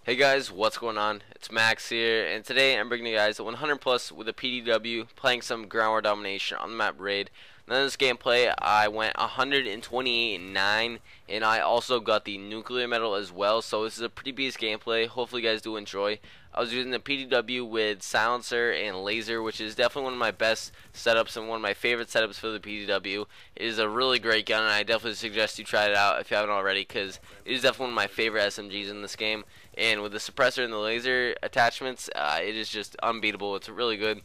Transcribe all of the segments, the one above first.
Hey guys, what's going on? It's Max here, and today I'm bringing you guys a 100 plus with a PDW, playing some ground war domination on the map Raid. Now in this gameplay, I went 128-9, and I also got the nuclear medal as well. So this is a pretty beast gameplay. Hopefully you guys do enjoy. I was using the PDW with silencer and laser, which is definitely one of my best setups and one of my favorite setups for the PDW. It is a really great gun, and I definitely suggest you try it out if you haven't already, because it is definitely one of my favorite SMGs in this game. And with the suppressor and the laser attachments, it is just unbeatable. It's really good.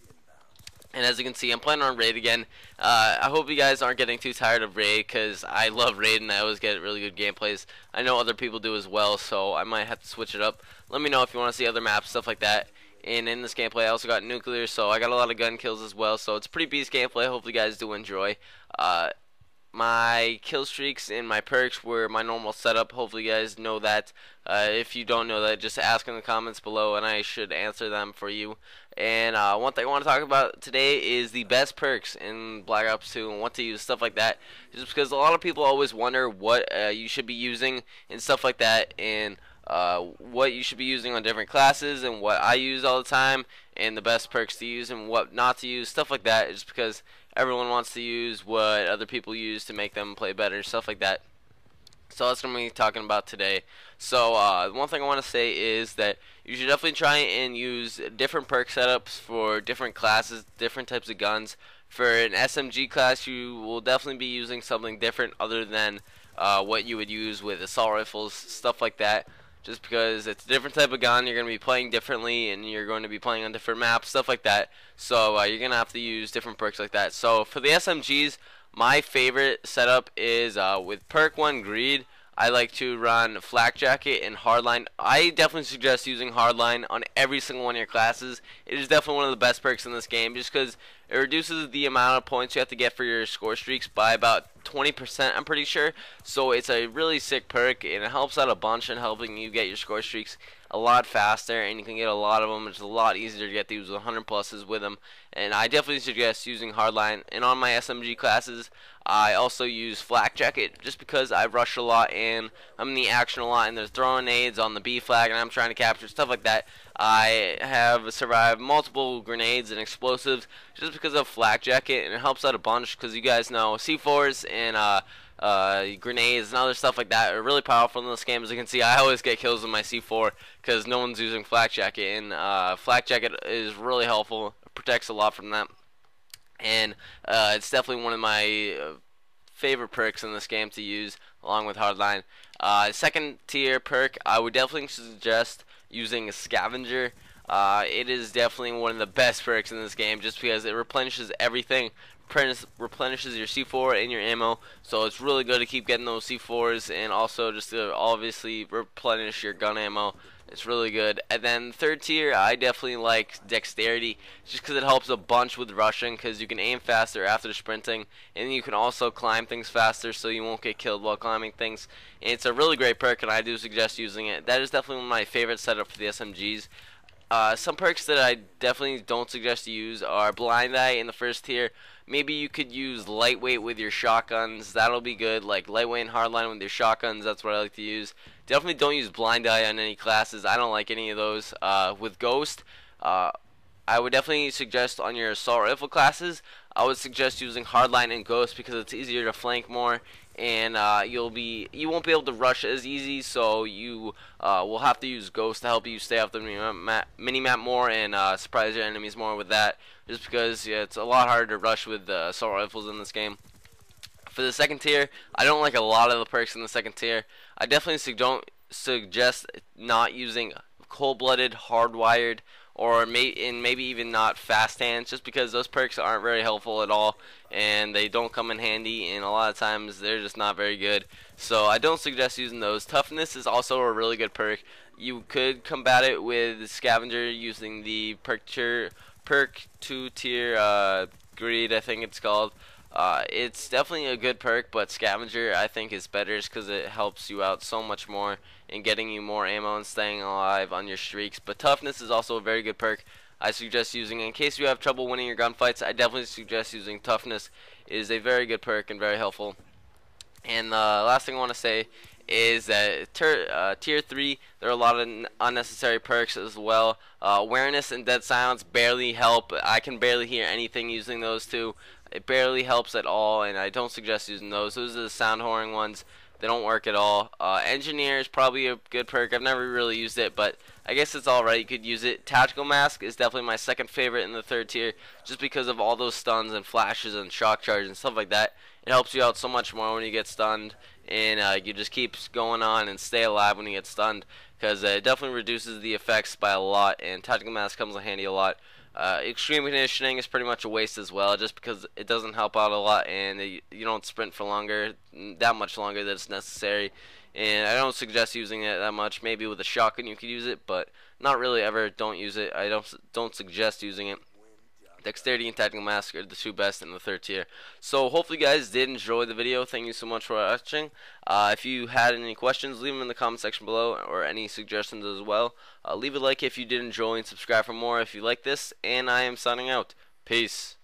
And as you can see, I'm playing on Raid again. I hope you guys aren't getting too tired of Raid, because I love Raid and I always get really good gameplays. I know other people do as well, so I might have to switch it up. Let me know if you want to see other maps, stuff like that. And in this gameplay, I also got nuclear, so I got a lot of gun kills as well. So it's a pretty beast gameplay. Hopefully you guys do enjoy. My kill streaks and my perks were my normal setup. Hopefully you guys know that. If you don't know that, just ask in the comments below and I should answer them for you. And one thing I want to talk about today is the best perks in Black Ops 2 and what to use, stuff like that. Just because a lot of people always wonder what you should be using and stuff like that, and what you should be using on different classes and what I use all the time, and the best perks to use and what not to use, stuff like that. Just because everyone wants to use what other people use to make them play better, stuff like that. So that's what I'm going to be talking about today. So one thing I want to say is that you should definitely try and use different perk setups for different classes, different types of guns. For an SMG class, you will definitely be using something different other than what you would use with assault rifles, stuff like that. Just because it's a different type of gun, you're going to be playing differently, and you're going to be playing on different maps, stuff like that. So you're going to have to use different perks like that. So for the SMGs, my favorite setup is with perk 1 Greed. I like to run Flak Jacket and Hardline. I definitely suggest using Hardline on every single one of your classes. It is definitely one of the best perks in this game, just because it reduces the amount of points you have to get for your score streaks by about 20%, I'm pretty sure. So it's a really sick perk, and it helps out a bunch in helping you get your score streaks a lot faster, and you can get a lot of them. It's a lot easier to get these 100 pluses with them, and I definitely suggest using Hardline. And on my SMG classes, I also use Flak Jacket just because I rush a lot and I'm in the action a lot, and they're throwing nades on the B flag and I'm trying to capture stuff like that. I have survived multiple grenades and explosives just because of Flak Jacket, and it helps out a bunch because you guys know C4s and grenades and other stuff like that are really powerful in this game. As you can see, I always get kills with my C4 because no one's using Flak Jacket, and Flak Jacket is really helpful. It protects a lot from that, and it's definitely one of my favorite perks in this game to use along with Hardline. Second tier perk, I would definitely suggest using a Scavenger. It is definitely one of the best perks in this game just because it replenishes everything. Replenishes your C4 and your ammo, so it's really good to keep getting those C4s, and also just to obviously replenish your gun ammo. It's really good. And then third tier, I definitely like Dexterity just because it helps a bunch with rushing, because you can aim faster after sprinting, and you can also climb things faster so you won't get killed while climbing things. And it's a really great perk, and I do suggest using it. That is definitely one of my favorite setups for the SMGs. Some perks that I definitely don't suggest to use are Blind Eye in the first tier. Maybe you could use Lightweight with your shotguns. That'll be good. Like Lightweight and Hardline with your shotguns. That's what I like to use. Definitely don't use Blind Eye on any classes. I don't like any of those. With Ghost, I would definitely suggest on your assault rifle classes, I would suggest using Hardline and Ghost because it's easier to flank more, and you won't be able to rush as easy, so you will have to use Ghost to help you stay off the minimap more and surprise your enemies more with that, just because it's a lot harder to rush with assault rifles in this game. For the second tier, I don't like a lot of the perks in the second tier. I definitely don't suggest not using cold-blooded, hardwired, or maybe even not fast hands, just because those perks aren't very helpful at all, and they don't come in handy, and a lot of times they're just not very good. So I don't suggest using those. Toughness is also a really good perk. You could combat it with Scavenger using the perk 2 tier Greed, I think it's called. It's definitely a good perk, but Scavenger I think is better just because it helps you out so much more in getting you more ammo and staying alive on your streaks. But Toughness is also a very good perk. I suggest using it in case you have trouble winning your gunfights. I definitely suggest using Toughness. It is a very good perk and very helpful. And the last thing I want to say is that tier 3, there are a lot of unnecessary perks as well. Awareness and dead silence barely help. I can barely hear anything using those two. It barely helps at all, and I don't suggest using those. Those are the sound whoring ones. They don't work at all. Engineer is probably a good perk. I've never really used it, but I guess it's alright. You could use it. Tactical Mask is definitely my second favorite in the third tier, just because of all those stuns and flashes and shock charge and stuff like that. It helps you out so much more when you get stunned, and you just keep going on and stay alive when you get stunned, because it definitely reduces the effects by a lot, and Tactical Mask comes in handy a lot. Extreme conditioning is pretty much a waste as well, just because it doesn't help out a lot, and you don't sprint for longer, that much longer than it's necessary. And I don't suggest using it that much. Maybe with a shotgun you could use it, but not really ever. Don't use it. I don't suggest using it. Dexterity and Tactical Mask are the two best in the third tier. So hopefully you guys did enjoy the video. Thank you so much for watching. If you had any questions, leave them in the comment section below, or any suggestions as well. Leave a like if you did enjoy, and subscribe for more if you like this. And I am signing out. Peace.